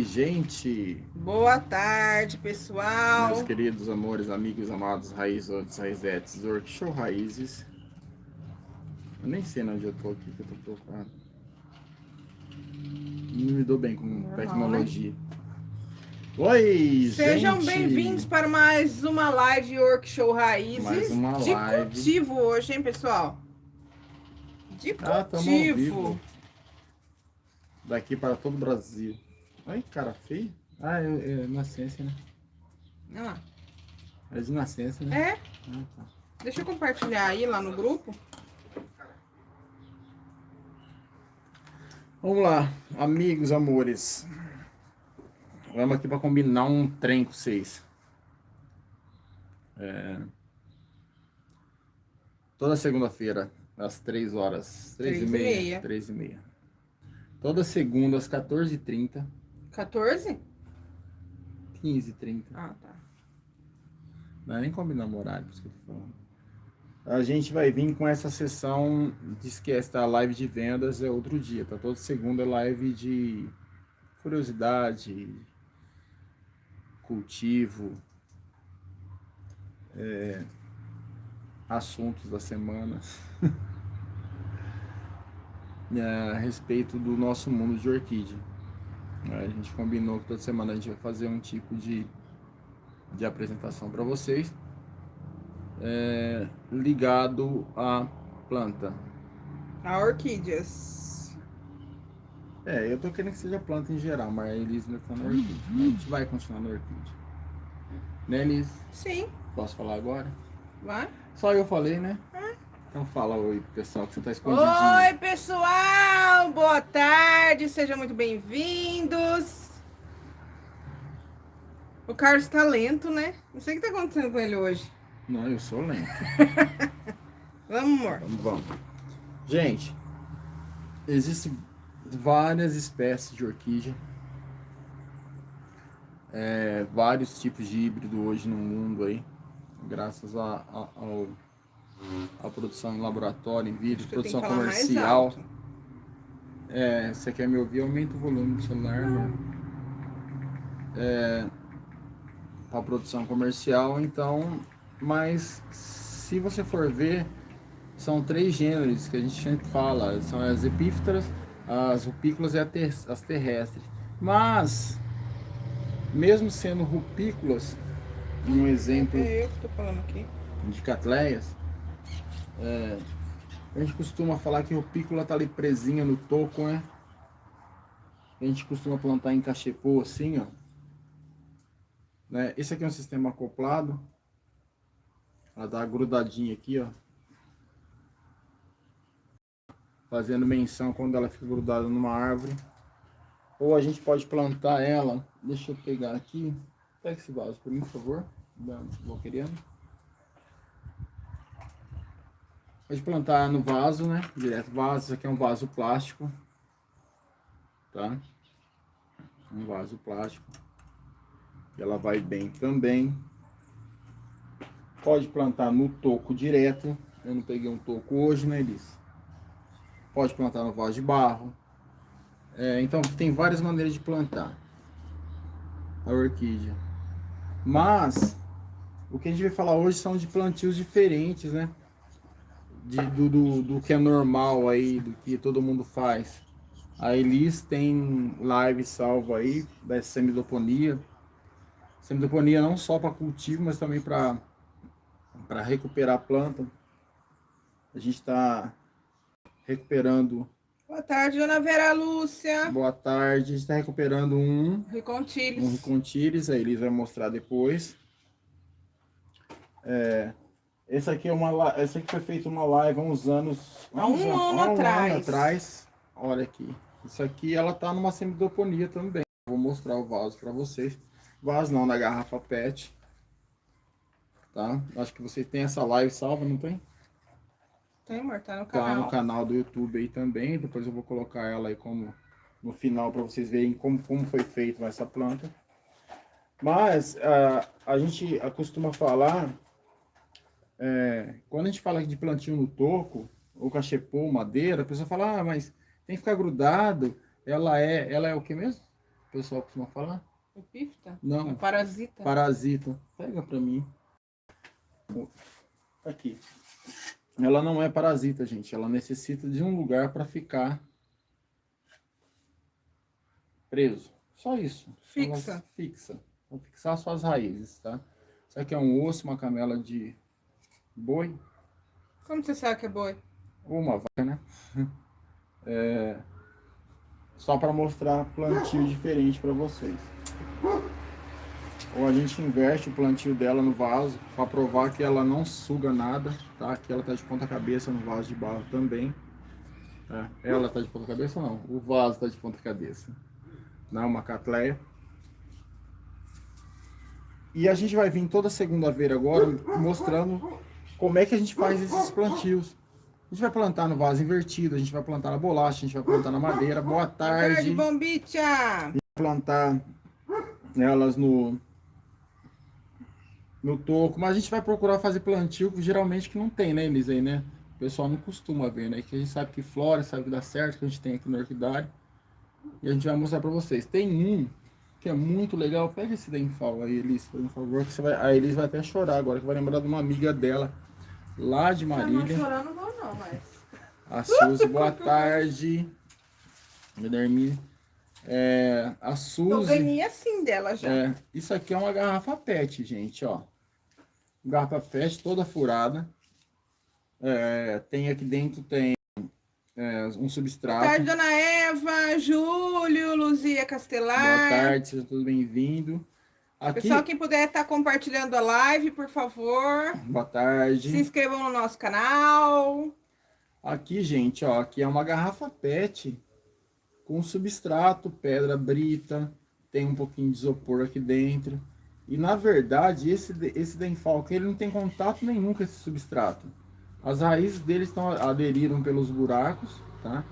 Gente, Boa tarde, pessoal. meus queridos amores, amigos, amados, raizotes, raizetes, Workshop Raízes. Eu nem sei onde eu tô aqui, que eu tô procurando. Não me dou bem com Normal, tecnologia. Oi, Sejam gente! bem-vindos para mais uma live Workshop Raízes. Mais uma de live. cultivo hoje, hein, pessoal? De Tamo ao cultivo. vivo. Daqui para todo o Brasil. Ai, cara feio. É nascença, né? Ah, É de nascença, né? é? Tá. Deixa eu compartilhar aí lá no grupo. Vamos lá, amigos, amores. Vamos aqui para combinar um trem com vocês. Toda segunda-feira, às 3 horas, 3h30, 3h30. Toda segunda, às 14h30. 14? 15h30. Ah, tá. Não é nem combinamos horário, por isso que eu tô falando. A gente vai vir com essa sessão de esquece, tá? A live de vendas é outro dia, tá? Toda segunda é live de curiosidade, cultivo, assuntos da semana. A respeito do nosso mundo de orquídea. A gente combinou que toda semana a gente vai fazer um tipo de apresentação para vocês ligado à planta. A orquídeas. Eu tô querendo que seja planta em geral, mas a Elis ainda tá na orquídea. A gente vai continuar na orquídea. Né, Elis? Sim. Posso falar agora? Vai. Só eu falei, né? Então fala oi pro pessoal que você tá escondidinho. Oi, pessoal. Boa tarde. Sejam muito bem-vindos. O Carlos tá lento, né? Não sei o que tá acontecendo com ele hoje. Não, eu sou lento. Vamos, amor. Vamos. Gente, existem várias espécies de orquídea. Vários tipos de híbrido hoje no mundo aí. Graças à produção em laboratório, em vídeo, produção comercial. Você quer me ouvir? Aumenta o volume do celular, né? Para produção comercial, então, mas se você for ver, são 3 gêneros que a gente sempre fala, são as epífitas, as rupícolas e as terrestres. Mas, mesmo sendo rupícolas, um exemplo É eu que tô falando aqui. de catleias, a gente costuma falar que rupícula tá ali presinha no toco, né? A gente costuma plantar em cachepô assim, ó. Né? Esse aqui é um sistema acoplado. Ela dá grudadinha aqui, ó. Fazendo menção quando ela fica grudada numa árvore. Ou a gente pode plantar ela. Deixa eu pegar aqui. Pega esse vaso por mim, por favor. Vou querendo. Pode plantar no vaso, né? Direto vaso. Isso aqui é um vaso plástico. Tá? Um vaso plástico. Ela vai bem também. Pode plantar no toco direto. Eu não peguei um toco hoje, né, Elis? Pode plantar no vaso de barro. Então tem várias maneiras de plantar a orquídea. Mas o que a gente vai falar hoje são de plantios diferentes, né? Do que é normal aí, do que todo mundo faz. A Elis tem live salva aí da semidoponia. Semidoponia não só para cultivo, mas também para recuperar a planta. A gente está recuperando. Boa tarde, dona Vera Lúcia. Boa tarde. A gente está recuperando um Ricontilis. A Elis vai mostrar depois. Esse aqui foi feito uma live há uns anos. Há um ano atrás. Olha aqui. Isso aqui ela tá numa semidoponia também. Vou mostrar o vaso para vocês. Vaso não, na garrafa PET. Tá? Acho que vocês têm essa live salva, não tem? Tem, amor, tá no canal. Tá no canal do YouTube aí também. Depois eu vou colocar ela aí como no final para vocês verem como foi feito essa planta. Mas a gente costuma falar, quando a gente fala de plantio no toco, ou cachepô, madeira, a pessoa fala, mas tem que ficar grudado. Ela é o que mesmo? pessoal costuma falar? Epífita? Não. É parasita? Parasita. Pega pra mim. Aqui. Ela não é parasita, gente. Ela necessita de um lugar para ficar preso. Só isso. Fixa. Ela fixa. Vou fixar suas raízes, tá? Isso aqui é um osso, uma canela de boi. Como você sabe que é boi? Ou uma vaca, né? Só para mostrar plantio diferente para vocês. Ou a gente inverte o plantio dela no vaso para provar que ela não suga nada, tá? Aqui ela tá de ponta cabeça no vaso de barro também. Ela tá de ponta cabeça ou não? O vaso tá de ponta cabeça. Não é uma catleia. E a gente vai vir toda segunda-feira agora mostrando como é que a gente faz esses plantios. A gente vai plantar no vaso invertido, a gente vai plantar na bolacha, a gente vai plantar na madeira. Boa tarde. Bombicha! Plantar elas no toco, mas a gente vai procurar fazer plantio geralmente que não tem, né, Elisa, aí, né? O pessoal não costuma ver, né? Que a gente sabe que flora, sabe que dá certo, que a gente tem aqui na orquidária. E a gente vai mostrar pra vocês. Tem um que é muito legal. Pega esse Denfal aí, Elisa, por favor, que você vai... A Elisa vai até chorar agora, que vai lembrar de uma amiga dela lá de Marília. Não, chorar não vou não, mas... A Suzy, boa tarde. Guilherme. A Suzy... Eu ganhei assim dela já. Isso aqui é uma garrafa PET, gente, ó. Garrafa PET toda furada. Tem aqui dentro, tem um substrato. Boa tarde, Dona Eva, Júlio, Luzia Castelar. Boa tarde, seja tudo bem-vindo. Aqui... Pessoal, quem puder estar compartilhando a live, por favor. Boa tarde. Se inscrevam no nosso canal. Aqui, gente, ó, aqui é uma garrafa PET com substrato, pedra brita, tem um pouquinho de isopor aqui dentro. E na verdade, esse Denfal aqui, ele não tem contato nenhum com esse substrato. As raízes dele aderiram pelos buracos, tá?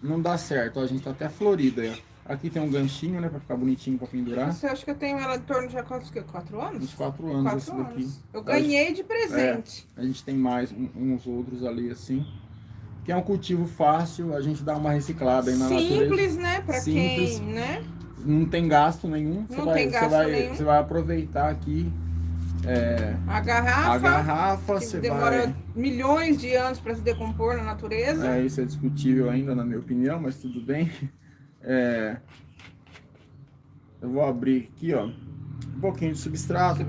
Não dá certo, ó, a gente tá até florida aí, ó. Aqui tem um ganchinho, né, pra ficar bonitinho pra pendurar. Você acha que eu tenho ela em torno de 4 anos? Uns 4 anos 4 esse anos. daqui. Eu ganhei de presente. A gente tem mais uns outros ali assim. Que é um cultivo fácil, a gente dá uma reciclada aí na natureza. Simples, né? Pra Simples. quem, né? Não tem gasto nenhum. Nenhum. Você vai aproveitar aqui A a garrafa. que Você demora vai... milhões de anos para se decompor na natureza. Isso é discutível ainda, na minha opinião, mas tudo bem. Eu vou abrir aqui, ó, um pouquinho de substrato.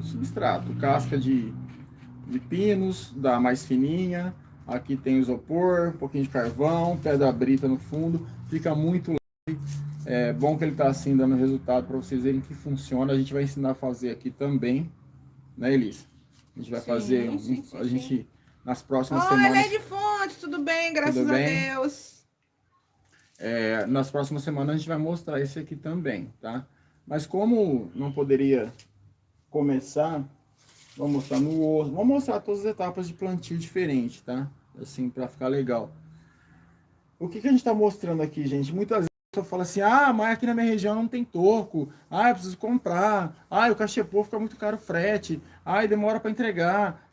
Substrato. Casca de pinos, da mais fininha. Aqui tem isopor, um pouquinho de carvão, pedra brita no fundo. Fica muito leve. É bom que ele tá assim, dando resultado para vocês verem que funciona. A gente vai ensinar a fazer aqui também, né, Elisa? A gente vai fazer, nas próximas semanas... Oi, Lady Fonte, tudo bem? Graças a Deus. Nas próximas semanas a gente vai mostrar esse aqui também, tá? Mas como não poderia começar, vou mostrar no osso, vou mostrar todas as etapas de plantio diferente, tá? Assim, para ficar legal. O que a gente tá mostrando aqui, gente? Muitas vezes a pessoa fala assim, mas aqui na minha região não tem toco, eu preciso comprar, o cachepô fica muito caro o frete, demora para entregar,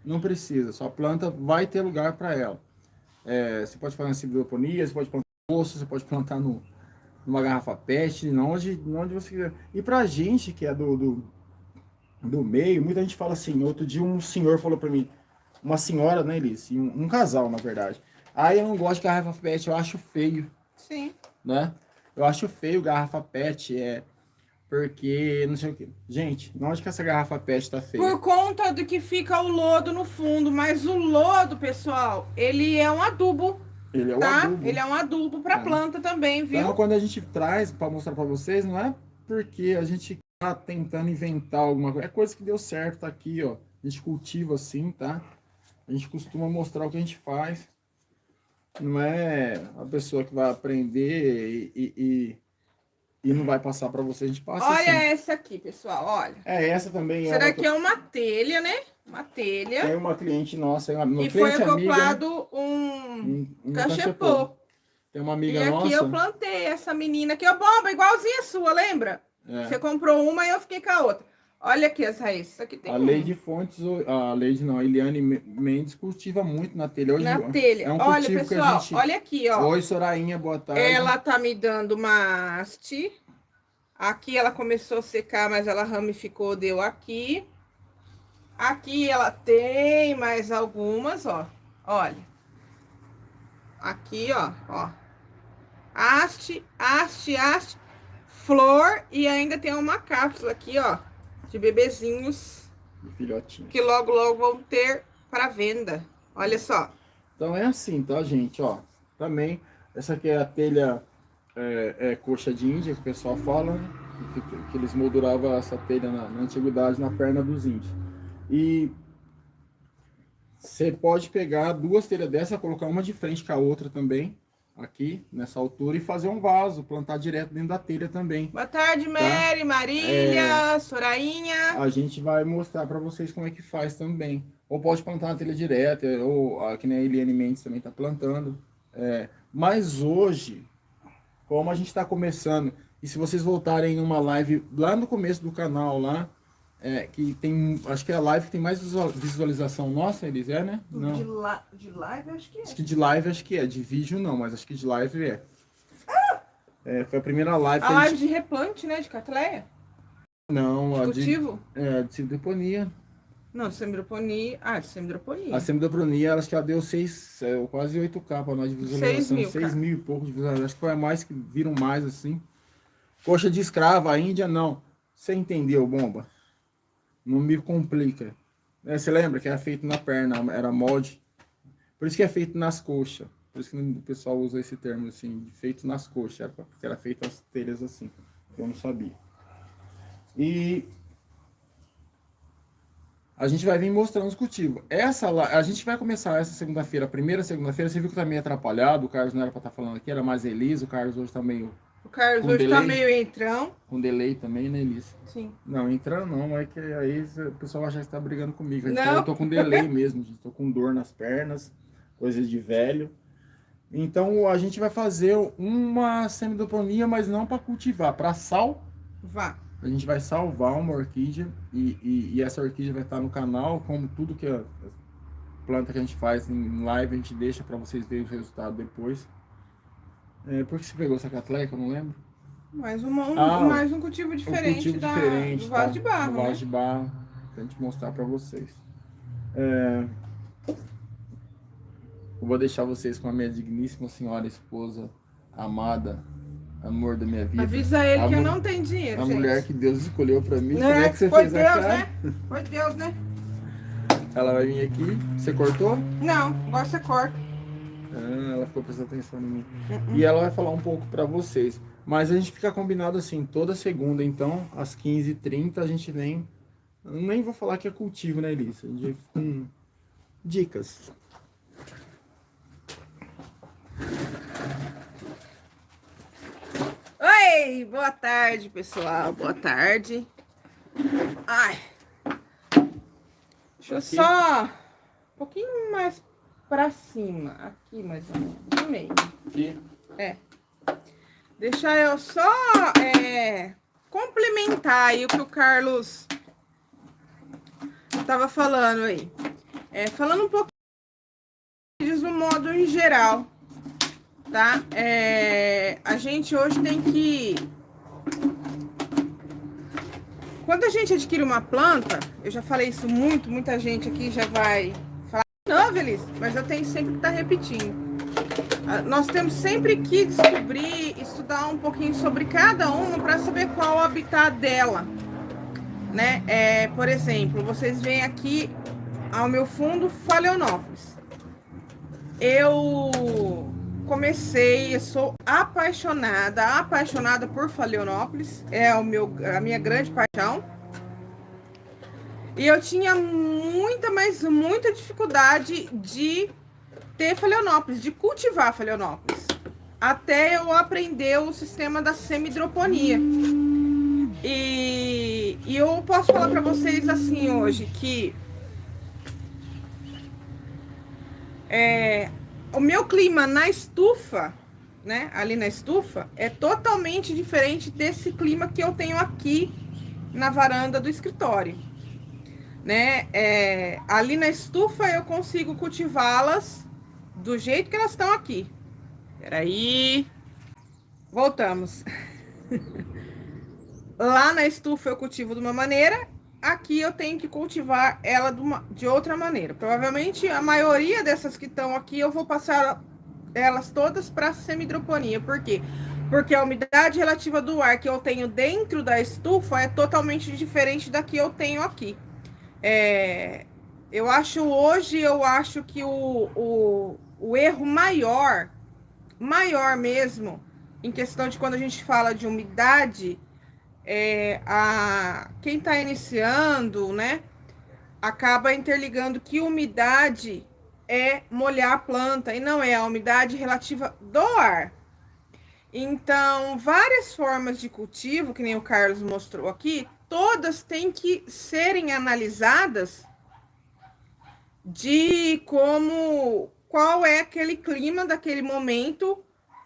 não precisa, sua planta vai ter lugar para ela. Você pode fazer uma hidroponia, você pode plantar no osso, você pode plantar numa garrafa PET, onde você quiser. E pra gente que é do meio, muita gente fala assim, outro dia um senhor falou pra mim, uma senhora, né, Elis? Um casal, na verdade. Eu não gosto de garrafa PET, eu acho feio. Sim. Né? Eu acho feio garrafa PET, porque não sei o que. Gente, onde que essa garrafa PET tá feia? Por conta do que fica o lodo no fundo, mas o lodo, pessoal, ele é um adubo. Ele é um adubo. Ele é um adubo para planta também, viu? Então, quando a gente traz para mostrar para vocês, não é porque a gente tá tentando inventar alguma coisa. É coisa que deu certo, tá aqui, ó. A gente cultiva assim, tá? A gente costuma mostrar o que a gente faz. Não é a pessoa que vai aprender e não vai passar para você. A gente passa Olha assim. essa aqui, pessoal, olha. Essa também Essa daqui é uma telha, né? Uma telha. Tem uma cliente nossa, e foi acoplado um cachepô. Tem uma amiga nossa. E aqui eu plantei essa menina aqui, ó, bomba, igualzinha a sua, lembra? Você comprou uma e eu fiquei com a outra. Olha aqui as raízes. Isso aqui tem A Leide Fontes, a Leide não, a Eliane Mendes cultiva muito na telha. Hoje na telha. é um Olha, cultivo pessoal, que a gente... olha aqui, ó. Oi, Sorainha, boa tarde. Ela tá me dando uma haste. Aqui ela começou a secar, mas ela ramificou, deu aqui. Aqui ela tem mais algumas, ó. Olha. Aqui, ó. Haste, haste, haste. Flor e ainda tem uma cápsula aqui, ó. De bebezinhos. De filhotinho. Que logo, logo vão ter para venda. Olha só. Então é assim, tá, gente? Ó, também, essa aqui é a telha coxa de Índia, que o pessoal fala, né? Que eles molduravam essa telha na antiguidade na perna dos índios. E você pode pegar duas telhas dessa, colocar uma de frente com a outra também, aqui, nessa altura, e fazer um vaso, plantar direto dentro da telha também. Boa tarde, Mary, Marília, Sorainha. A gente vai mostrar para vocês como é que faz também. Ou pode plantar na telha direta, ou que nem a Eliane Mendes também está plantando. Mas hoje, como a gente está começando, e se vocês voltarem em uma live lá no começo do canal, lá, que tem, acho que é a live que tem mais visualização nossa, eles né? Não. De live, acho que é. Acho que de live, acho que é. De vídeo, não, mas acho que de live é. Foi a primeira live. A live de replante, né? De catleia? Não, a cultivo? de semidroponia. Não, semidroponia. Ah, de semidroponia. A semidroponia, acho que ela deu quase 8K para nós de visualização. 6 mil e pouco de visualização. Acho que foi mais que viram mais assim. Coxa de escrava, a Índia não. Você entendeu, bomba? Não me complica. Você lembra que era feito na perna, era molde. Por isso que é feito nas coxas. Por isso que o pessoal usa esse termo assim, feito nas coxas. Porque era feito as telhas assim. Eu não sabia. E a gente vai vir mostrando os cultivos. A gente vai começar essa segunda-feira, a primeira segunda-feira. Você viu que tá meio atrapalhado, o Carlos não era para estar falando aqui, era mais Elisa. O Carlos hoje tá meio... O Carlos hoje delay. Tá meio entrão. Com delay também, né, Elisa? Sim. Não, entrando não, é que aí o pessoal acha que você tá brigando comigo. Eu tô com delay mesmo, gente. Tô com dor nas pernas, coisas de velho. Então a gente vai fazer uma semidroponia, mas não para cultivar, para Vá. A gente vai salvar uma orquídea e essa orquídea vai estar no canal, como tudo que a planta que a gente faz em live, a gente deixa para vocês verem o resultado depois. Por que você pegou essa catleia, que eu não lembro? Mais um cultivo diferente, do vaso de barro. Do vaso de barro, pra gente mostrar para vocês. Eu vou deixar vocês com a minha digníssima senhora esposa, amada, amor da minha vida. Avisa ele que eu não tenho dinheiro, gente. Mulher que Deus escolheu para mim. Como é que você foi fez Deus, a cara? né? Foi Deus, né? Ela vai vir aqui. Você cortou? Não, agora você corta. Ela ficou prestando atenção em mim. E ela vai falar um pouco para vocês. Mas a gente fica combinado assim, toda segunda, então, às 15h30, a gente vem... Nem vou falar que é cultivo, né, Elisa? Com dicas. Oi, boa tarde, pessoal. Boa tarde. Ai. Deixa eu só... Um pouquinho mais pra cima. Aqui, mais ou menos. No meio. Aqui? Deixa eu só complementar aí o que o Carlos estava falando aí. Falando um pouco do modo em geral, tá? A gente hoje tem que... Quando a gente adquire uma planta, eu já falei isso muita gente aqui já vai falar, não, Feliz, mas eu tenho sempre que estar repetindo. Nós temos sempre que descobrir, estudar um pouquinho sobre cada uma para saber qual o habitat dela, né? Por exemplo, vocês veem aqui ao meu fundo Phalaenopsis. Eu sou apaixonada por Phalaenopsis, a minha grande paixão. E eu tinha muita dificuldade de ter Phalaenopsis, de cultivar Phalaenopsis, até eu aprender o sistema da semidroponia. E eu posso falar para vocês assim hoje que o meu clima na estufa, né, ali na estufa, é totalmente diferente desse clima que eu tenho aqui na varanda do escritório, né? Ali na estufa eu consigo cultivá-las do jeito que elas estão aqui. Peraí, voltamos. Lá na estufa eu cultivo de uma maneira, aqui eu tenho que cultivar ela de outra maneira. Provavelmente a maioria dessas que estão aqui eu vou passar elas todas para semidroponia. Por quê? Porque a umidade relativa do ar que eu tenho dentro da estufa é totalmente diferente da que eu tenho aqui. Eu acho que o erro maior mesmo, em questão de quando a gente fala de umidade, quem está iniciando, né, acaba interligando que umidade é molhar a planta e não é a umidade relativa do ar. Então, várias formas de cultivo, que nem o Carlos mostrou aqui, todas têm que serem analisadas de qual é aquele clima daquele momento,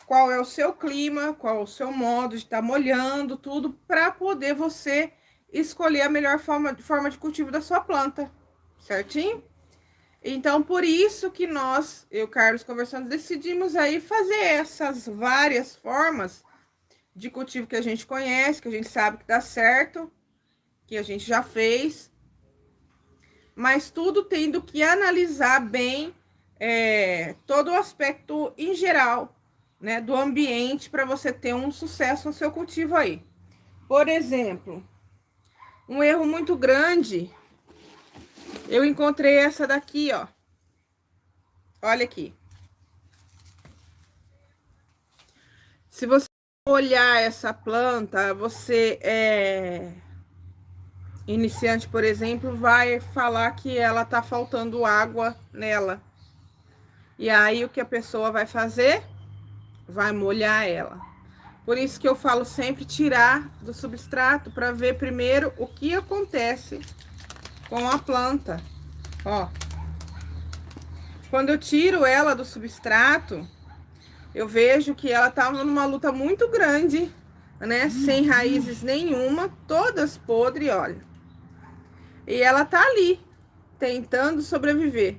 qual é o seu clima, qual é o seu modo de estar molhando, tudo, para poder você escolher a melhor forma de cultivo da sua planta, certinho? Então, por isso que nós, eu e o Carlos conversando, decidimos aí fazer essas várias formas de cultivo que a gente conhece, que a gente sabe que dá certo, que a gente já fez, mas tudo tendo que analisar bem todo o aspecto em geral, né, do ambiente para você ter um sucesso no seu cultivo aí. Por exemplo, um erro muito grande, eu encontrei essa daqui, ó. Olha aqui. Se você olhar essa planta, você iniciante, por exemplo, vai falar que ela tá faltando água nela. E aí o que a pessoa vai fazer? Vai molhar ela. Por isso que eu falo sempre tirar do substrato para ver primeiro o que acontece com a planta. Ó. Quando eu tiro ela do substrato, eu vejo que ela tava numa luta muito grande, né? Sem raízes nenhuma, todas podres, olha. E ela tá ali, tentando sobreviver,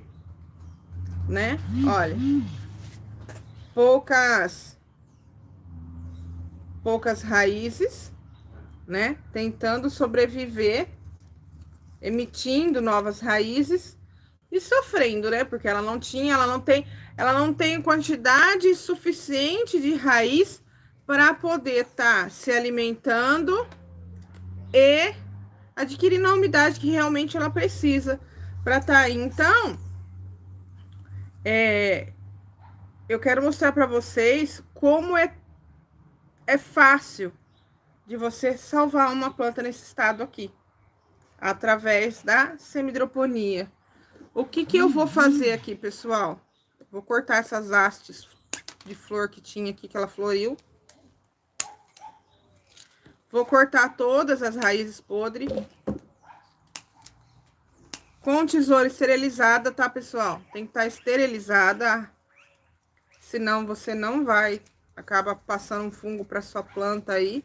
né? Olha. Poucas raízes, né? Tentando sobreviver, emitindo novas raízes e sofrendo, né? Porque ela não tem quantidade suficiente de raiz para poder estar se alimentando e adquirindo a umidade que realmente ela precisa para estar aí. Então, eu quero mostrar para vocês como é fácil de você salvar uma planta nesse estado aqui, através da semidroponia. O que eu vou fazer aqui, pessoal? Vou cortar essas hastes de flor que tinha aqui, que ela floriu. Vou cortar todas as raízes podres. Com tesoura esterilizada, tá, pessoal? Tem que estar esterilizada, senão você não vai, acaba passando um fungo para sua planta aí.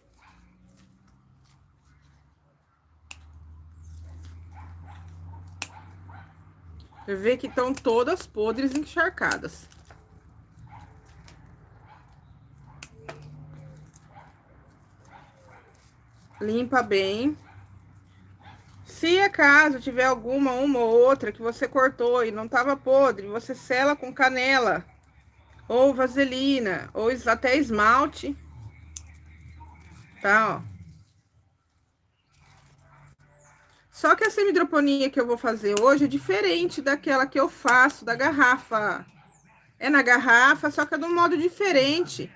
Você vê que estão todas podres encharcadas. Limpa bem. Se acaso tiver uma ou outra que você cortou e não estava podre, você sela com canela, ou vaselina, ou até esmalte. Tá, ó. Só que a semidroponia que eu vou fazer hoje é diferente daquela que eu faço da garrafa. É na garrafa, só que é de um modo diferente.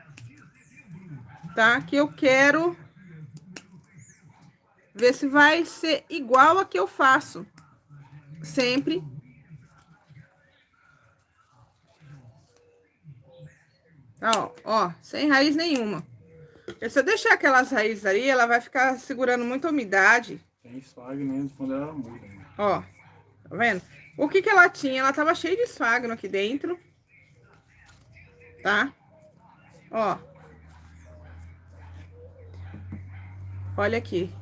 Tá? Que eu quero ver se vai ser igual a que eu faço. Sempre. Ó, sem raiz nenhuma. Porque se eu deixar aquelas raízes ali, ela vai ficar segurando muita umidade. Tem esfagno mesmo quando ela muda. Né? Ó, tá vendo? O que ela tinha? Ela tava cheia de esfagno aqui dentro. Tá? Ó. Olha aqui.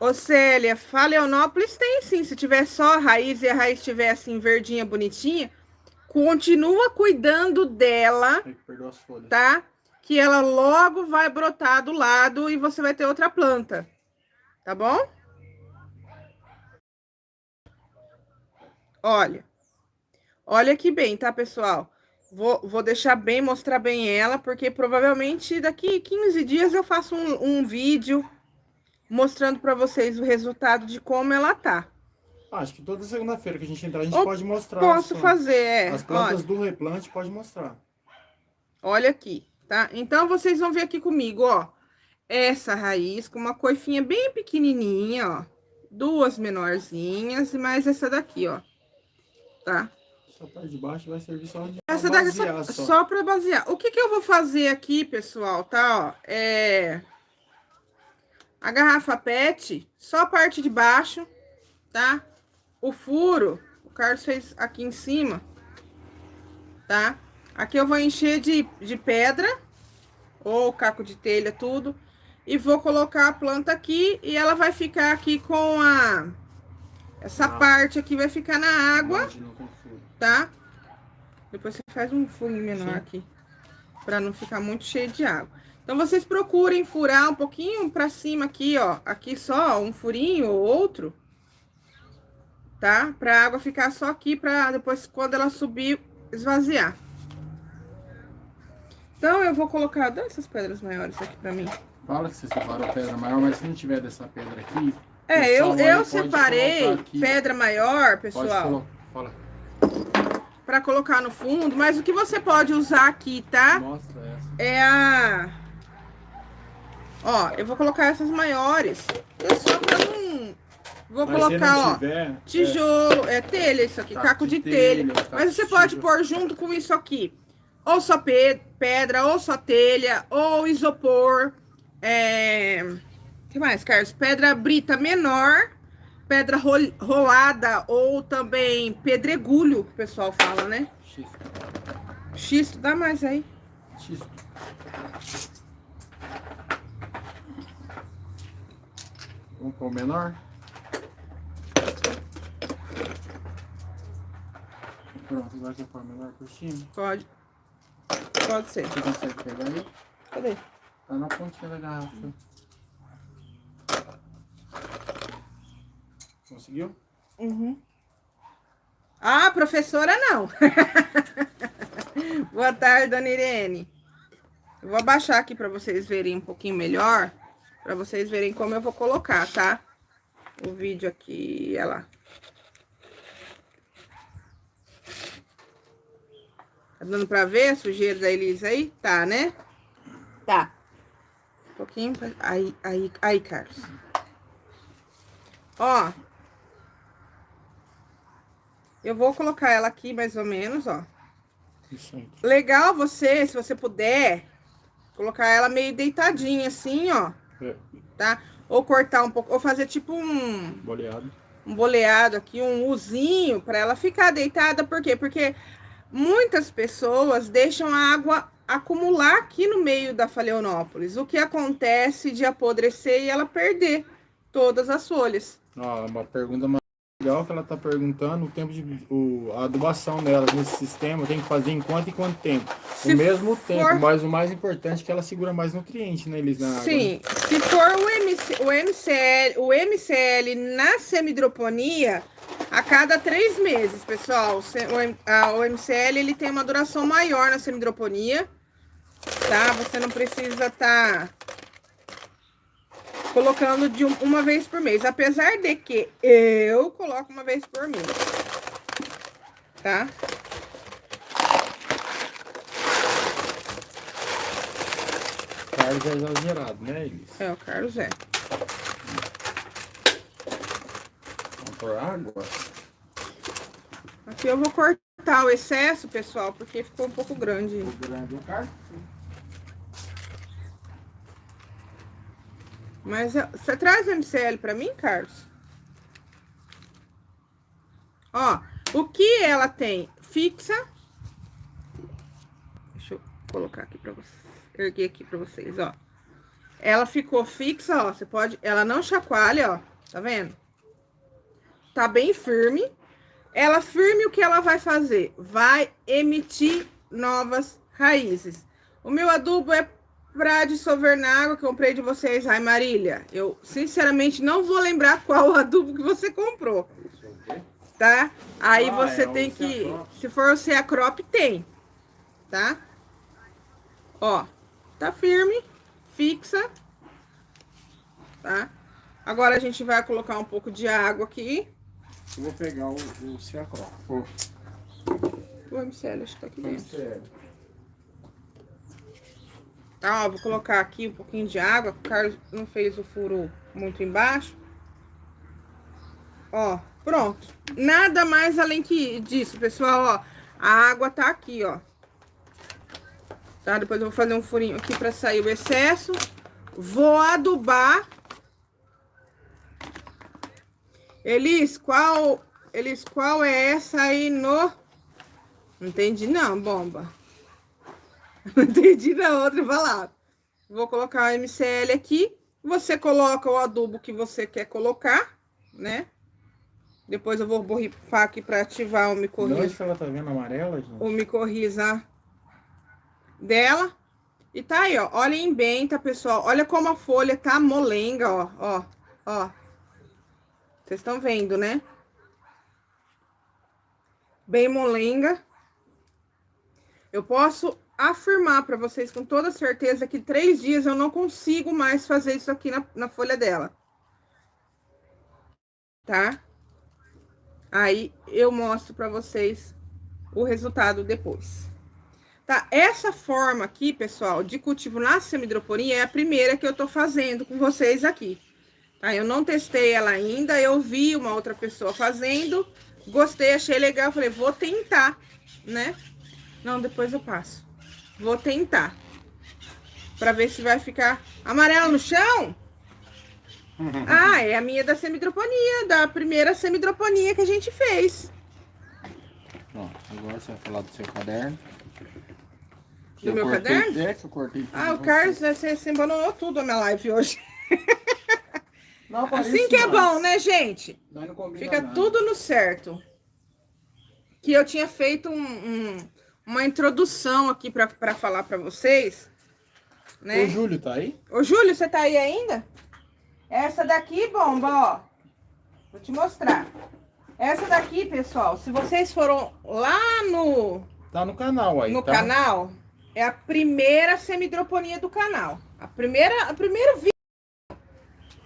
Ô, Célia, Phalaenopsis tem sim. Se tiver só a raiz e a raiz estiver assim, verdinha, bonitinha, continua cuidando dela, Aí perdeu as folhas. tá? Que ela logo vai brotar do lado e você vai ter outra planta. Tá bom? Olha. Olha aqui bem, tá, pessoal? Vou deixar bem, mostrar bem ela, porque provavelmente daqui 15 dias eu faço um vídeo mostrando pra vocês o resultado de como ela tá. Acho que toda segunda-feira que a gente entrar, a gente Ou pode mostrar. posso fazer, As plantas olha. do replante pode mostrar. Olha aqui, tá? Então, vocês vão ver aqui comigo, ó. Essa raiz com uma coifinha bem pequenininha, ó. Duas menorzinhas e mais essa daqui, ó. Tá? Essa parte de baixo vai servir só de Essa daqui basear só pra basear. O que que eu vou fazer aqui, pessoal, tá? Ó, a garrafa PET, só a parte de baixo, tá? O furo, o Carlos fez aqui em cima, tá? Aqui eu vou encher de pedra, ou caco de telha, tudo. E vou colocar a planta aqui e ela vai ficar aqui com a... Essa parte aqui vai ficar na água, tá? Depois você faz um furinho menor aqui, pra não ficar muito cheio de água. Então, vocês procurem furar um pouquinho pra cima aqui, ó. Aqui só um furinho ou outro, tá? Pra água ficar só aqui, pra depois, quando ela subir, esvaziar. Então, eu vou colocar... Dá essas pedras maiores aqui pra mim. Fala que você separou pedra maior, mas se não tiver dessa pedra aqui... Eu separei pedra maior, pessoal. Fala. Pra colocar no fundo, mas o que você pode usar aqui, tá? Mostra essa. É a... Ó, eu vou colocar essas maiores. É só pra não... Vou colocar, ó, tijolo, telha isso aqui, caco de telha. Mas você pode pôr junto com isso aqui. Ou só pedra, ou só telha, ou isopor. O que mais, Carlos? Pedra brita menor, pedra rolada, ou também pedregulho, que o pessoal fala, né? Xisto. Xisto, dá mais aí. Xisto. Vamos pôr o menor? Pronto, agora você põe o menor por cima? Pode. Pode ser. Você consegue pegar aí? Cadê? Tá na pontinha da garrafa. Conseguiu? Uhum. Ah, professora não. Boa tarde, dona Irene. Eu vou abaixar aqui para vocês verem um pouquinho melhor. Para vocês verem como eu vou colocar, tá? O vídeo aqui, olha lá. Tá dando pra ver a sujeira da Elisa aí? Tá, né? Tá. Um pouquinho. Aí, Carlos. Ó. Eu vou colocar ela aqui mais ou menos, ó. Legal você, se você puder, colocar ela meio deitadinha assim, ó. Tá? Ou cortar um pouco, ou fazer tipo um... Boleado. Um boleado aqui, um uzinho, pra ela ficar deitada. Por quê? Porque... Muitas pessoas deixam a água acumular aqui no meio da Phalaenopsis, o que acontece de apodrecer e ela perder todas as folhas. Uma pergunta mais legal que ela está perguntando, o tempo a adubação dela nesse sistema tem que fazer em quanto tempo? O mesmo tempo, mas o mais importante é que ela segura mais nutrientes, né, Elis, na água. Sim, se for o MCL na semidroponia, a cada 3 meses, pessoal. O MCL, ele tem uma duração maior na semidroponia, tá? Você não precisa estar colocando de uma vez por mês. Apesar de que eu coloco uma vez por mês, tá? O Carlos é exagerado, né, Elis? O Carlos é. Por água. Aqui eu vou cortar o excesso, pessoal, porque ficou um pouco grande. Mas você traz o MCL pra mim, Carlos? Ó, o que ela tem fixa... Deixa eu colocar aqui pra vocês. Erguer aqui pra vocês, ó. Ela ficou fixa, ó. Você pode... Ela não chacoalha, ó. Tá vendo? Tá bem firme. Ela firme, o que ela vai fazer? Vai emitir novas raízes. O meu adubo é para dissolver na água que eu comprei de vocês. Ai, Marília, eu sinceramente não vou lembrar qual o adubo que você comprou. Tá? Aí você tem que... Se for o Ceacrop, tem. Tá? Ó, tá firme, fixa. Tá? Agora a gente vai colocar um pouco de água aqui. Eu vou pegar o Ceacrop. O MCL, acho que tá aqui dentro. Tá, ó, vou colocar aqui um pouquinho de água. O Carlos não fez o furo muito embaixo. Ó, pronto. Nada mais além disso, pessoal, ó. A água tá aqui, ó. Tá? Depois eu vou fazer um furinho aqui pra sair o excesso. Vou adubar. Elis, qual é essa aí no... Não entendi não, bomba. Não entendi na outra palavra. Vou colocar o MCL aqui. Você coloca o adubo que você quer colocar, né? Depois eu vou borrifar aqui para ativar o micorriza. Não, que ela tá vendo amarela, gente? O micorriza dela. E tá aí, ó. Olhem bem, tá, pessoal? Olha como a folha tá molenga, ó. Ó, ó. Vocês estão vendo, né? Bem molenga. Eu posso afirmar para vocês com toda certeza que 3 dias eu não consigo mais fazer isso aqui na folha dela. Tá? Aí eu mostro para vocês o resultado depois. Tá? Essa forma aqui, pessoal, de cultivo na semidroponia é a primeira que eu tô fazendo com vocês aqui. Tá? Eu não testei ela ainda, eu vi uma outra pessoa fazendo, gostei, achei legal, falei, vou tentar, né? Não, depois eu passo. Vou tentar. Pra ver se vai ficar amarelo no chão. Ah, é a minha da semidroponia, da primeira semidroponia que a gente fez. Ó, agora você vai falar do seu caderno. Do meu caderno? É, que eu cortei. Ah, o Carlos, você abandonou tudo a minha live hoje. Não, assim que é bom, né, gente? Fica nada. tudo no certo. Que eu tinha feito uma introdução aqui pra falar pra vocês, né? O Júlio tá aí? Ô, Júlio, você tá aí ainda? Essa daqui, bomba, ó. Vou te mostrar. Essa daqui, pessoal, se vocês foram lá no... Tá no canal aí, no tá? canal, é a primeira semidroponia do canal. O primeiro vídeo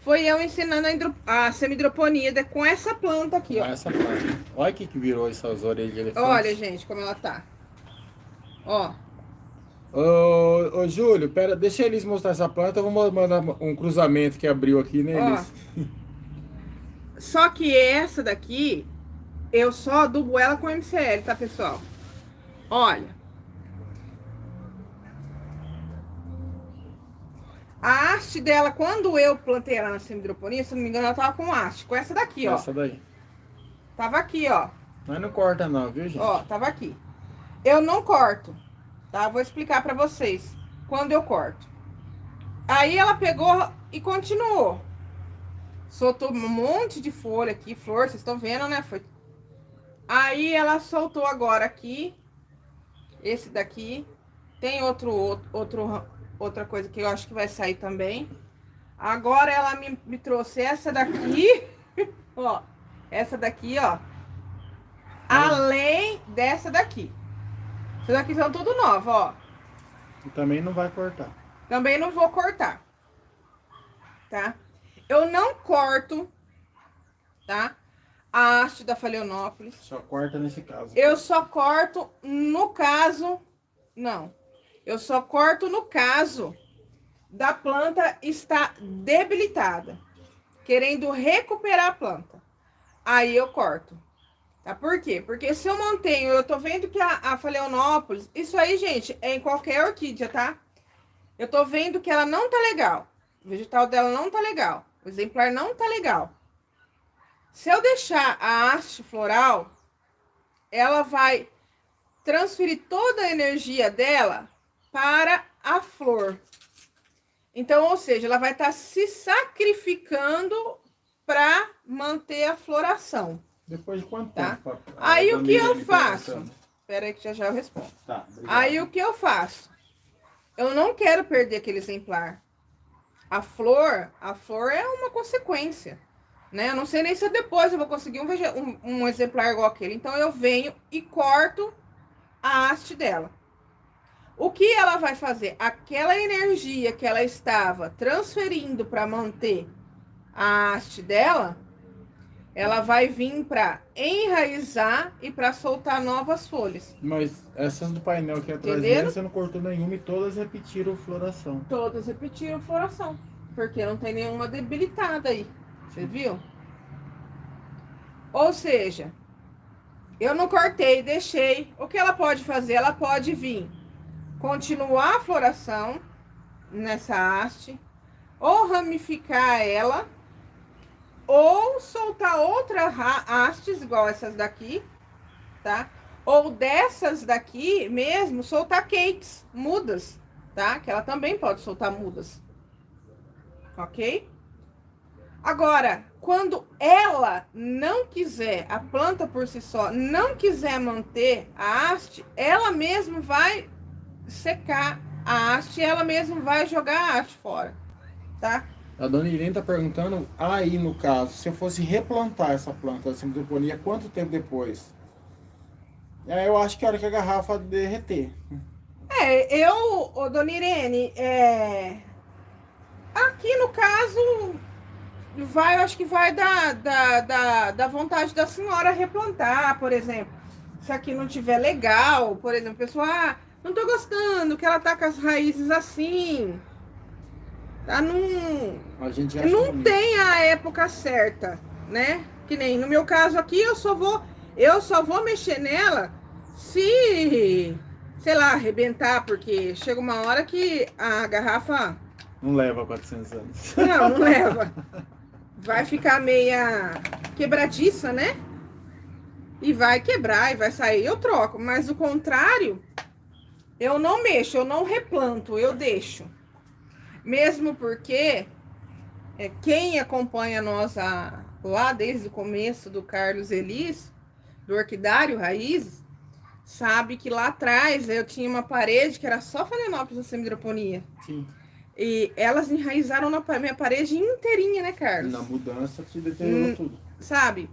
foi eu ensinando a semidroponia com essa planta aqui, ó. Essa planta. Olha o que virou essas orelhas de elefante. Olha, gente, como ela tá. Ó. Ô, Júlio, pera, deixa eles mostrar essa planta. Eu vou mandar um cruzamento que abriu aqui neles. Só que essa daqui, eu só adubo ela com MCL, tá, pessoal? Olha. A haste dela, quando eu plantei ela na semidroponia, se não me engano, ela tava com haste. Com essa daqui, ó. Essa daí. Tava aqui, ó. Mas não corta não, viu, gente? Ó, tava aqui. Eu não corto, tá? Vou explicar pra vocês quando eu corto. Aí ela pegou e continuou. Soltou um monte de folha aqui, flor, vocês estão vendo, né? Foi. Aí ela soltou agora aqui. Esse daqui. Tem outra coisa que eu acho que vai sair também. Agora ela me trouxe essa daqui. Ó. Essa daqui, ó. Além dessa daqui. Essas daqui são tudo novas, ó. E também não vai cortar. Também não vou cortar. Tá? Eu não corto, tá? A haste da Phalaenopsis. Só corta nesse caso. Eu só corto no caso... Não. Eu só corto no caso da planta estar debilitada. Querendo recuperar a planta. Aí eu corto. Tá? Por quê? Porque se eu mantenho... Eu tô vendo que a Phalaenopsis... Isso aí, gente, é em qualquer orquídea, tá? Eu tô vendo que ela não tá legal. O vegetal dela não tá legal. O exemplar não tá legal. Se eu deixar a haste floral, ela vai transferir toda a energia dela para a flor. Então, ou seja, ela vai estar se sacrificando para manter a floração. Depois de quanto Tá? tempo? Aí o que eu Ele faço? perguntando. Espera aí que já eu respondo. Tá, obrigado. Aí o que eu faço? Eu não quero perder aquele exemplar. A flor é uma consequência, né? Eu não sei nem se depois eu vou conseguir um exemplar igual aquele. Então eu venho e corto a haste dela. O que ela vai fazer? Aquela energia que ela estava transferindo para manter a haste dela, ela vai vir para enraizar e para soltar novas folhas. Mas essas do painel aqui atrás Entenderam? dele, você não cortou nenhuma e todas repetiram floração. Todas repetiram floração, porque não tem nenhuma debilitada aí. Você viu? Ou seja, eu não cortei, deixei. O que ela pode fazer? Ela pode vir continuar a floração nessa haste, ou ramificar ela, ou soltar outras hastes igual essas daqui, tá? Ou dessas daqui mesmo, soltar cakes, mudas, tá? Que ela também pode soltar mudas, ok? Agora, quando ela não quiser, a planta por si só, não quiser manter a haste, ela mesma vai secar a haste e ela mesma vai jogar a haste fora, tá? A dona Irene tá perguntando, aí no caso, se eu fosse replantar essa planta da hidroponia, quanto tempo depois? Eu acho que a hora que a garrafa derreter. Dona Irene, aqui no caso, eu acho que vai da vontade da senhora replantar, por exemplo. Se aqui não tiver legal, por exemplo, pessoal, não tô gostando que ela tá com as raízes assim. Tá A gente já não tem a época certa, né? Que nem no meu caso aqui, eu só vou mexer nela se, sei lá, arrebentar, porque chega uma hora que a garrafa não leva 400 anos. não leva. Vai ficar meia quebradiça, né? E vai quebrar e vai sair, eu troco. Mas o contrário, eu não mexo, eu não replanto, eu deixo. Mesmo porque quem acompanha nós lá desde o começo do Carlos Elis, do Orquidário Raízes, sabe que lá atrás eu tinha uma parede que era só Phalaenopsis da semi-hidroponia. Sim. E elas enraizaram na minha parede inteirinha, né, Carlos? Na mudança te deteriorou tudo. Sabe?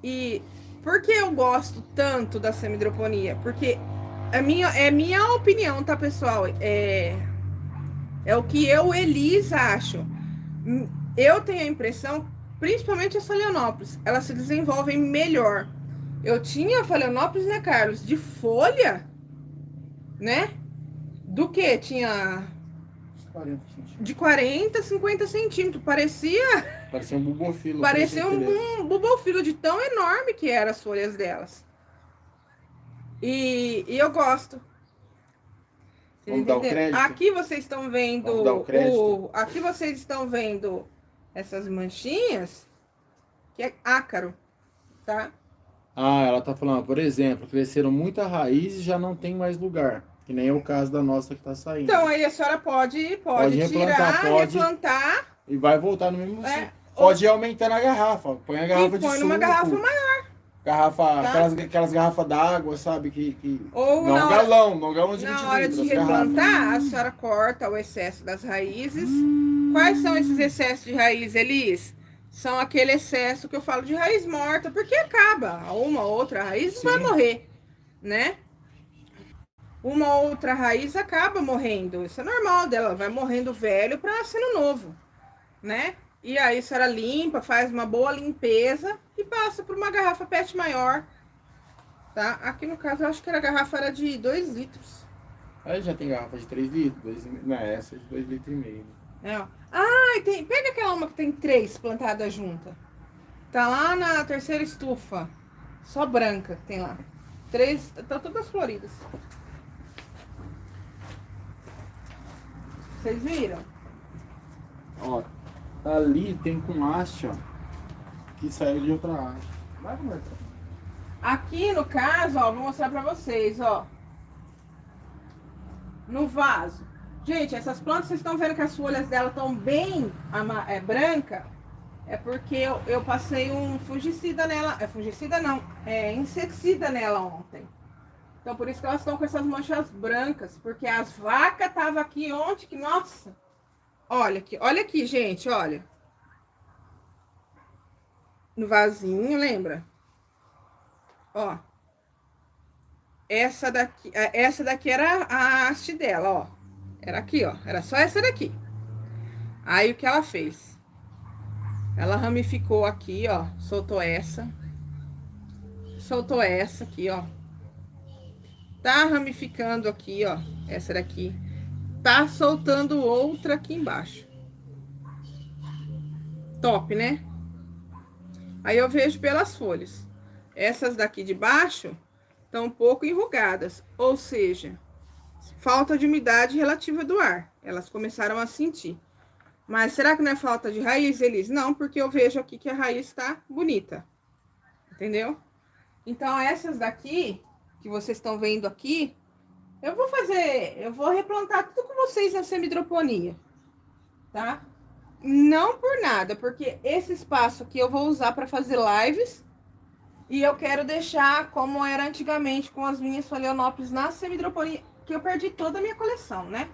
E por que eu gosto tanto da semi-hidroponia? Porque é minha opinião, tá, pessoal? É o que eu, Elis, acho. Eu tenho a impressão, principalmente as Phalaenopsis, elas se desenvolvem melhor. Eu tinha a Phalaenopsis, né, Carlos, de folha, né? Do que? Tinha 40 centímetros. de 40, 50 centímetros. Parecia um bubofilo. Parecia um bubofilo de tão enorme que eram as folhas delas. E eu gosto. Vamos dar o crédito? Aqui vocês estão vendo. Vamos dar o crédito? Aqui vocês estão vendo essas manchinhas, que é ácaro, tá? Ela tá falando, por exemplo, cresceram muita raiz e já não tem mais lugar. Que nem é o caso da nossa que tá saindo. Então aí a senhora pode replantar, tirar, replantar. E vai voltar no mesmo. É, pode ir aumentando a garrafa. Põe a garrafa de suco. Põe numa garrafa maior. Tá? Aquelas garrafas d'água, sabe? Ou não na galão, não galão de 20 Na hora de litros, replantar, a senhora corta o excesso das raízes. Quais são esses excessos de raiz, Elis? São aquele excesso que eu falo de raiz morta, porque acaba. Uma ou outra raiz vai morrer, né? Uma outra raiz acaba morrendo. Isso é normal dela, vai morrendo velho para nascendo novo, né? E aí a senhora limpa, faz uma boa limpeza e passa por uma garrafa PET maior, tá? Aqui no caso eu acho que a garrafa era de 2 litros. Aí já tem garrafa de 3 litros, essa é de 2,5 litros. Ó. Pega aquela uma que tem 3 plantadas juntas. Tá lá na terceira estufa. Só branca que tem lá. 3, tá todas floridas. Vocês viram? Ó, ali tem com haste, ó, que saiu de outra haste. Vai começar. Aqui no caso, ó, vou mostrar pra vocês, ó. No vaso. Gente, essas plantas, vocês estão vendo que as folhas dela estão bem branca? é porque eu passei um fungicida nela. É fungicida não, é inseticida nela ontem. Então por isso que elas estão com essas manchas brancas. Porque as vacas estavam aqui ontem, que nossa. Olha aqui, gente, olha. No vasinho, lembra? Ó. Essa daqui era a haste dela, ó. Era aqui, ó. Era só essa daqui. Aí o que ela fez? Ela ramificou aqui, ó. Soltou essa. Soltou essa aqui, ó. Tá ramificando aqui, ó. Essa daqui. Tá soltando outra aqui embaixo. Top, né? Aí eu vejo pelas folhas. Essas daqui de baixo estão um pouco enrugadas. Ou seja, falta de umidade relativa do ar. Elas começaram a sentir. Mas será que não é falta de raiz, Elis? Não, porque eu vejo aqui que a raiz tá bonita. Entendeu? Então, essas daqui, que vocês estão vendo aqui, eu vou replantar tudo com vocês na semi-hidroponia, tá? Não por nada, porque esse espaço aqui eu vou usar para fazer lives e eu quero deixar como era antigamente com as minhas phalaenopsis na semi-hidroponia, que eu perdi toda a minha coleção, né?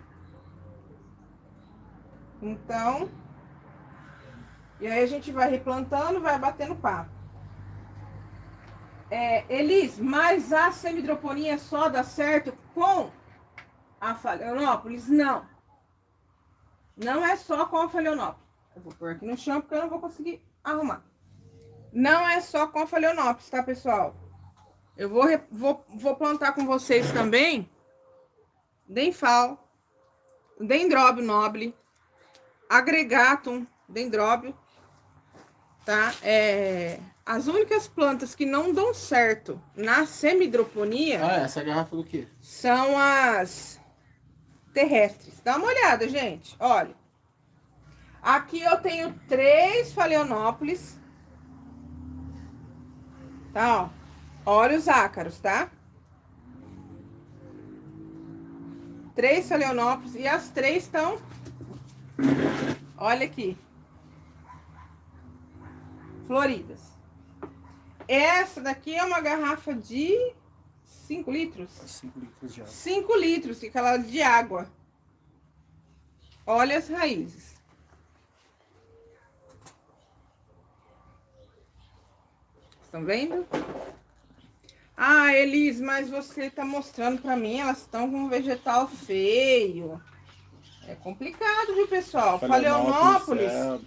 Então, e aí a gente vai replantando, vai batendo papo. Elis, mas a semi-hidroponia só dá certo com a phalaenopsis? Não. Não é só com a phalaenopsis. Eu vou pôr aqui no chão porque eu não vou conseguir arrumar. Não é só com a phalaenopsis, tá, pessoal? Eu vou plantar com vocês também Denfal, Dendróbio noble, Agregatum, Dendróbio, tá? As únicas plantas que não dão certo na semi-hidroponia... Ah, essa garrafa do quê? São as terrestres. Dá uma olhada, gente. Olha. Aqui eu tenho 3 phalaenopsis. Tá, ó. Olha os ácaros, tá? 3 phalaenopsis e as 3 estão... Olha aqui. Floridas. Essa daqui é uma garrafa de 5 litros. 5 litros de água. 5 litros, aquela de água. Olha as raízes. Estão vendo? Ah, Elis, mas você tá mostrando pra mim, elas estão com um vegetal feio. É complicado, viu, pessoal? Phalaenopsis,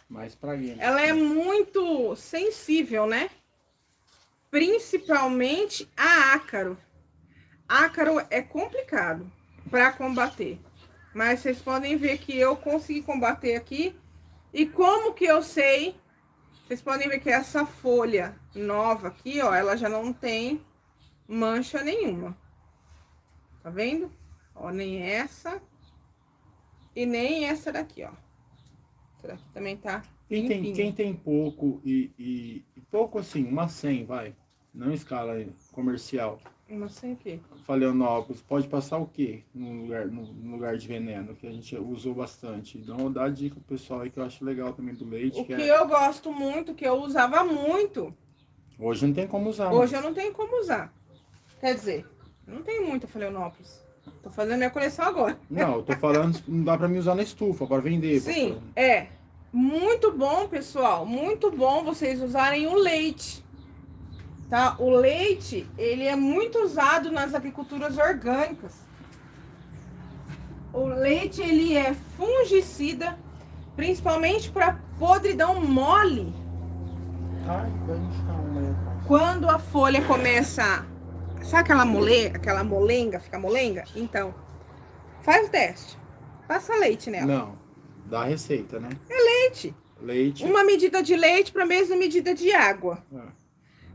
mais praguinha. ela é muito sensível, né? Principalmente a ácaro. Ácaro é complicado para combater. Mas vocês podem ver que eu consegui combater aqui. E como que eu sei? Vocês podem ver que essa folha nova aqui, ó, ela já não tem mancha nenhuma. Tá vendo? Ó, nem essa. E nem essa daqui, ó. Essa daqui também tá limpinha. Quem tem pouco e pouco assim, uma 100, vai. Não em escala comercial. Uma 100 o quê? Phalaenopsis, pode passar o quê no lugar de veneno, que a gente usou bastante. Então, dá dica pro pessoal aí que eu acho legal também do leite. O que eu gosto muito, que eu usava muito. Hoje não tem como usar. Hoje eu não tenho como usar. Quer dizer, não tenho muita Phalaenopsis. Tô fazendo minha coleção agora. Não, eu tô falando, não dá pra me usar na estufa, para vender. Sim, é. Muito bom, pessoal. Muito bom vocês usarem o leite. Tá? O leite, ele é muito usado nas agriculturas orgânicas. O leite, ele é fungicida, principalmente para podridão mole. Ai, vai inchar uma aí atrás. Quando a folha começa, sabe aquela molenga, fica molenga? Então, faz o teste. Passa leite nela. Não, dá a receita, né? Leite. Leite. Uma medida de leite para a mesma medida de água.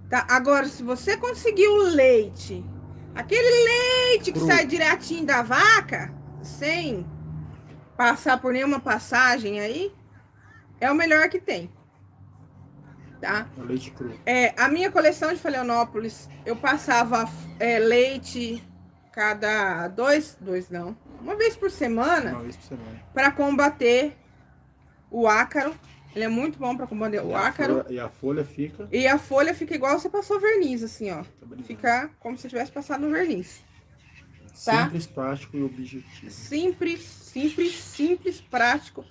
Tá? Agora, se você conseguir o leite, aquele leite que sai direitinho da vaca, sem passar por nenhuma passagem aí, é o melhor que tem. Tá? O leite cru. A minha coleção de Phalaenopsis, eu passava leite uma vez por semana, Uma vez por semana. para combater o ácaro Ele é muito bom para combater o ácaro. E a folha fica... E a folha fica igual você passou verniz, assim, ó. Tá, fica como se tivesse passado no verniz. Tá? Simples, prático e objetivo. Simples, prático.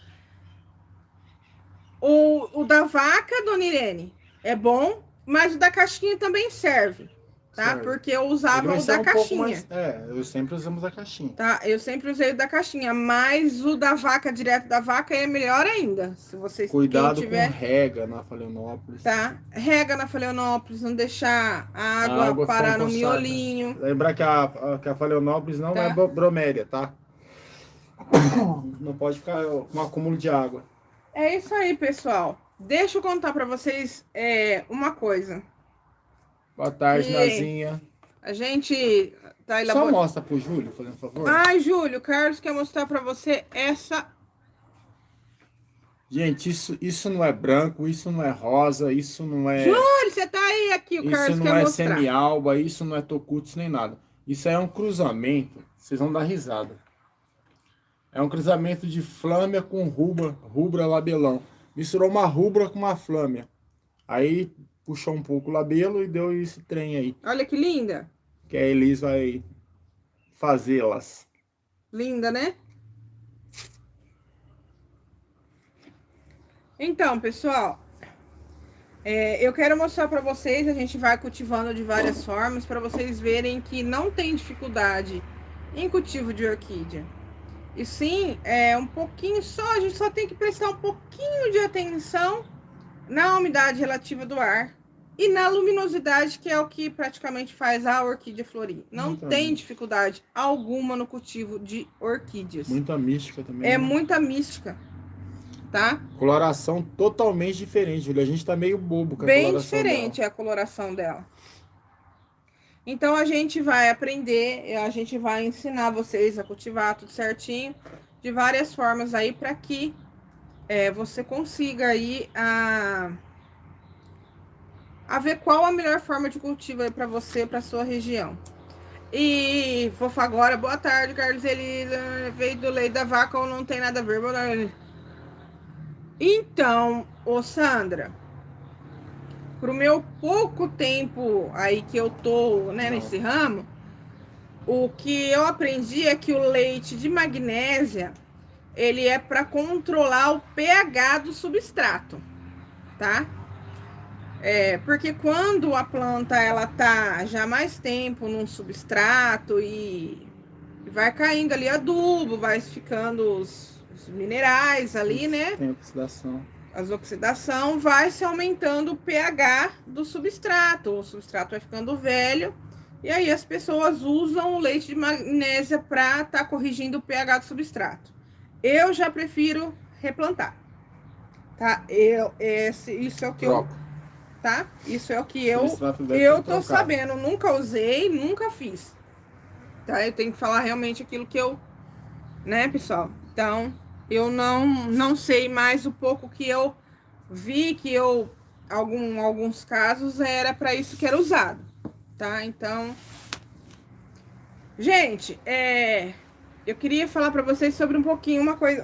O da vaca, dona Irene, é bom, mas o da caixinha também serve. Tá? Serve. Porque eu usava o da caixinha. Eu sempre usamos da caixinha. Tá? Eu sempre usei o da caixinha, mas o da vaca, direto da vaca, é melhor ainda. Se vocês Cuidado com rega na Phalaenopsis. Tá? Rega na Phalaenopsis, não deixar a água parar no miolinho. Lembrar que a Phalaenopsis não é bromélia, tá? Não pode ficar com acúmulo de água. É isso aí, pessoal. Deixa eu contar pra vocês uma coisa. Boa tarde, Nazinha. A gente tá elaborando. Só mostra pro Júlio, fazendo favor. Ai, Júlio, o Carlos quer mostrar pra você essa... Gente, isso não é branco, isso não é rosa, isso não é... Júlio, você tá aí aqui, o Carlos quer mostrar. Isso não é semi-alba, isso não é tocutis nem nada. Isso aí é um cruzamento, vocês vão dar risada. É um cruzamento de flâmia com rubra labelão. Misturou uma rubra com uma flâmia. Aí puxou um pouco o labelo e deu esse trem aí. Olha que linda. Que a Elis vai fazê-las. Linda, né? Então, pessoal, eu quero mostrar para vocês, a gente vai cultivando de várias formas, para vocês verem que não tem dificuldade em cultivo de orquídea. E sim, um pouquinho só, a gente só tem que prestar um pouquinho de atenção na umidade relativa do ar e na luminosidade, que é o que praticamente faz a orquídea florir. Não tem dificuldade alguma no cultivo de orquídeas. Muita mística também. É muita mística, tá? Coloração totalmente diferente, Júlia. A gente tá meio bobo com a bem coloração diferente dela. A coloração dela. Então a gente vai aprender, a gente vai ensinar vocês a cultivar tudo certinho, de várias formas aí, para que você consiga aí a ver qual a melhor forma de cultivo aí para você, para sua região. E vou falar agora, boa tarde, Carlos. Ele veio do leite da vaca ou não tem nada a ver? Então, ô Sandra, pro meu pouco tempo aí que eu tô, né, nesse ramo, o que eu aprendi é que o leite de magnésia, ele é para controlar o pH do substrato, tá? Porque quando a planta, ela tá já mais tempo num substrato e vai caindo ali adubo, vai ficando os minerais ali, né? Tem oxidação. As oxidação, vai se aumentando o pH do substrato. O substrato vai ficando velho. E aí as pessoas usam o leite de magnésia para estar corrigindo o pH do substrato. Eu já prefiro replantar. Tá? Isso é o que tá? Isso é o que eu tô sabendo. Nunca usei, nunca fiz. Tá? Eu tenho que falar realmente aquilo que eu... Né, pessoal? Então... Eu não sei, mais o pouco que eu vi, que alguns casos era para isso que era usado, tá? Então, gente, eu queria falar para vocês sobre um pouquinho, uma coisa,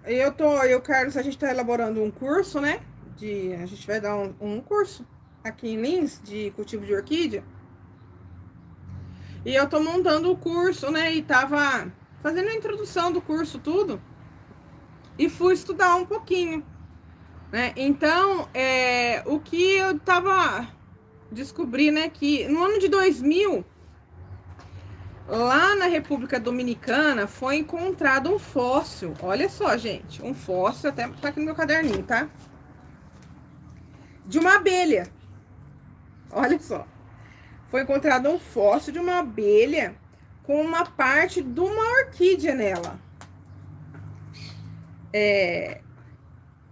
eu, Carlos, a gente tá elaborando um curso, né? A gente vai dar um curso aqui em Lins de cultivo de orquídea. E eu tô montando o curso, né? E tava fazendo a introdução do curso, tudo. E fui estudar um pouquinho, né? Então, o que eu descobri, né, que no ano de 2000, lá na República Dominicana, foi encontrado um fóssil. Olha só, gente, um fóssil, até tá aqui no meu caderninho, tá? De uma abelha. Olha só. Foi encontrado um fóssil de uma abelha com uma parte de uma orquídea nela.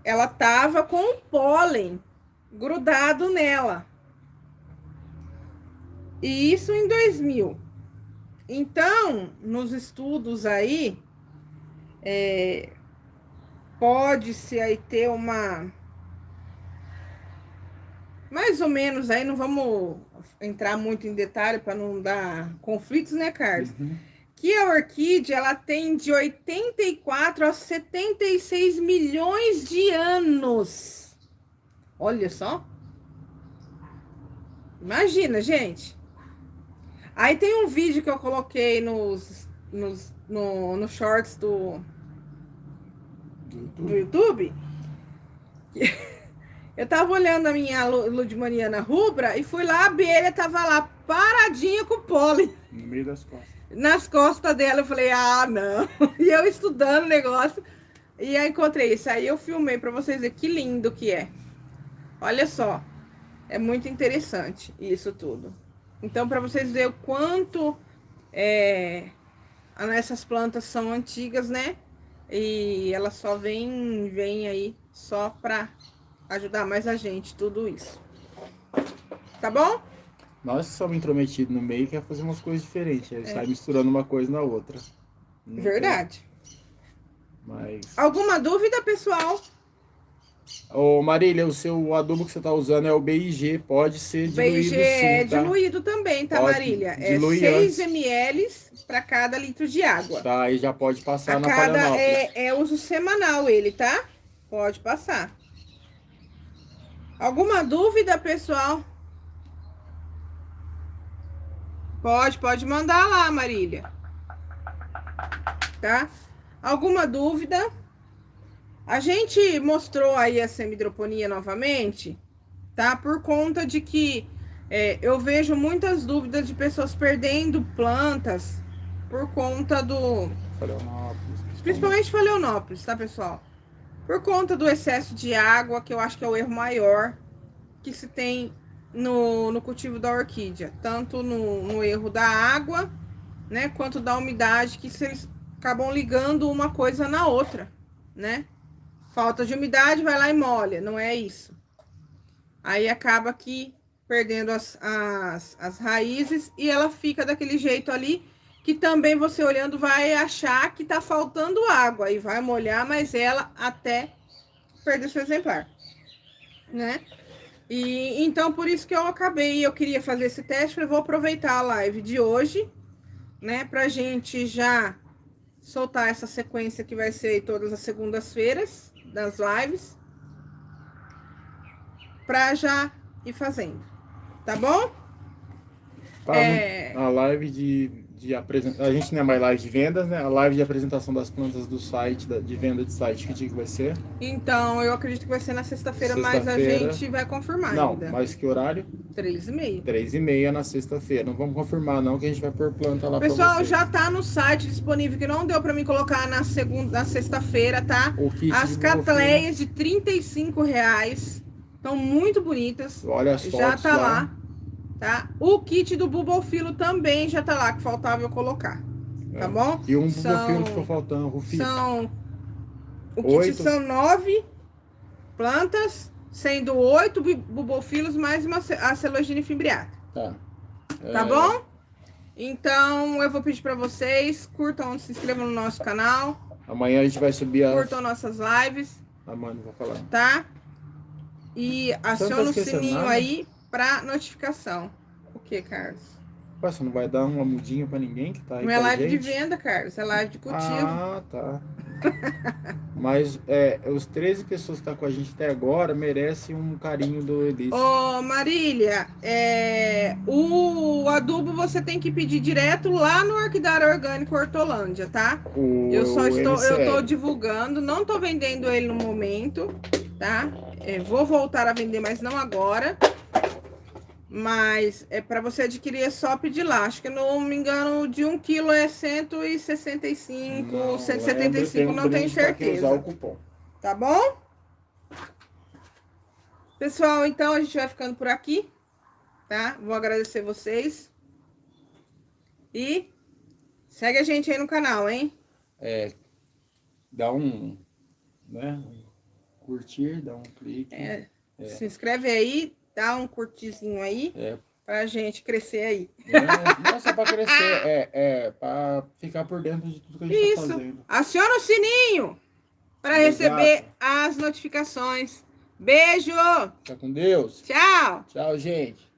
Ela tava com o pólen grudado nela. E isso em 2000. Então, nos estudos aí, pode-se aí ter uma... Mais ou menos aí, não vamos entrar muito em detalhe para não dar conflitos, né, Carlos? Uhum. que a orquídea, ela tem de 84 a 76 milhões de anos. Olha só. Imagina, gente. Aí tem um vídeo que eu coloquei no shorts do YouTube. Eu tava olhando a minha Ludmaniana rubra e fui lá, a abelha tava lá paradinha com pólen. No meio das costas. Nas costas dela, eu falei, ah, não. E eu estudando o negócio. E aí encontrei isso. Aí eu filmei pra vocês verem que lindo que é. Olha só. É muito interessante isso tudo. Então, pra vocês verem o quanto essas plantas são antigas, né? E elas só vêm aí só pra ajudar mais a gente, tudo isso. Tá bom? Nós que somos intrometidos no meio quer fazer umas coisas diferentes. Aí sai misturando uma coisa na outra. Não Verdade. tem. Mas... Alguma dúvida, pessoal? Ô Marília, o seu adubo que você tá usando é o BIG, pode ser diluído BIG sim, é tá? diluído também, tá, Pode Marília? É diluir 6 antes. ml para cada litro de água. Tá, aí já pode passar na cada Phalaenopsis. é uso semanal ele, tá? Pode passar. Alguma dúvida, pessoal? Pode mandar lá, Marília. Tá? Alguma dúvida? A gente mostrou aí a semidroponia novamente, tá? Por conta de que eu vejo muitas dúvidas de pessoas perdendo plantas por conta do... Principalmente Phalaenopsis, tá, pessoal? Por conta do excesso de água, que eu acho que é o erro maior que se tem no cultivo da orquídea. Tanto no erro da água, né? Quanto da umidade, que eles acabam ligando uma coisa na outra, né? Falta de umidade, vai lá e molha. Não é isso. Aí acaba que perdendo as raízes e ela fica daquele jeito ali, que também você olhando vai achar que tá faltando água e vai molhar, mas ela até perder seu exemplar, né? E então por isso que eu queria fazer esse teste, eu vou aproveitar a live de hoje, né, pra gente já soltar essa sequência que vai ser todas as segundas-feiras das lives, pra já ir fazendo, tá bom? A live de apresentação, a gente não é mais live de vendas, né? A live de apresentação das plantas do site, de venda de site, que dia que vai ser? Então, eu acredito que vai ser na sexta-feira, mas a gente vai confirmar ainda. Não, mas que horário? 3h30. 3h30 na sexta-feira. Não vamos confirmar não, que a gente vai pôr planta lá. Pessoal, pra vocês. já tá no site disponível, que não deu pra mim colocar na sexta-feira, tá? O kit As catleias de R$35. Estão muito bonitas. Olha as fotos já tá lá, tá? O kit do Bulbophyllum também já tá lá, que faltava eu colocar. Tá bom? E um Bulbophyllum que ficou faltando, Rufito. O kit são 9 plantas, sendo 8 Bulbophyllums mais a Celogine fimbriata. Tá. Tá bom? Então, eu vou pedir pra vocês, curtam, se inscrevam no nosso canal. Amanhã a gente vai subir Curtam nossas lives. Mano, vou falar. Tá? E aciona o sininho nada? aí pra notificação. O que, Carlos? Você não vai dar uma mudinha pra ninguém que tá aí? Não é live de venda, Carlos, é live de cultivo. Ah, tá. Mas os 13 pessoas que estão com a gente até agora merecem um carinho do Elis. Ô, Marília, o adubo você tem que pedir direto lá no Orquidário Orgânico Hortolândia, tá? Eu tô divulgando, não tô vendendo ele no momento, tá? Vou voltar a vender, mas não agora. Mas para você adquirir é só pedir lá. Acho que, não me engano, de 1 quilo é 165, não, 175, não tenho certeza. Usar o cupom. Tá bom? Pessoal, então a gente vai ficando por aqui, tá? Vou agradecer vocês. E segue a gente aí no canal, hein? Dá um, né? Curtir, dá um clique. Se inscreve aí. Dá um curtizinho aí, pra gente crescer aí. Não é só pra crescer, pra ficar por dentro de tudo que a gente tá fazendo. Aciona o sininho pra receber as notificações. Beijo! Fica com Deus. Tchau! Tchau, gente.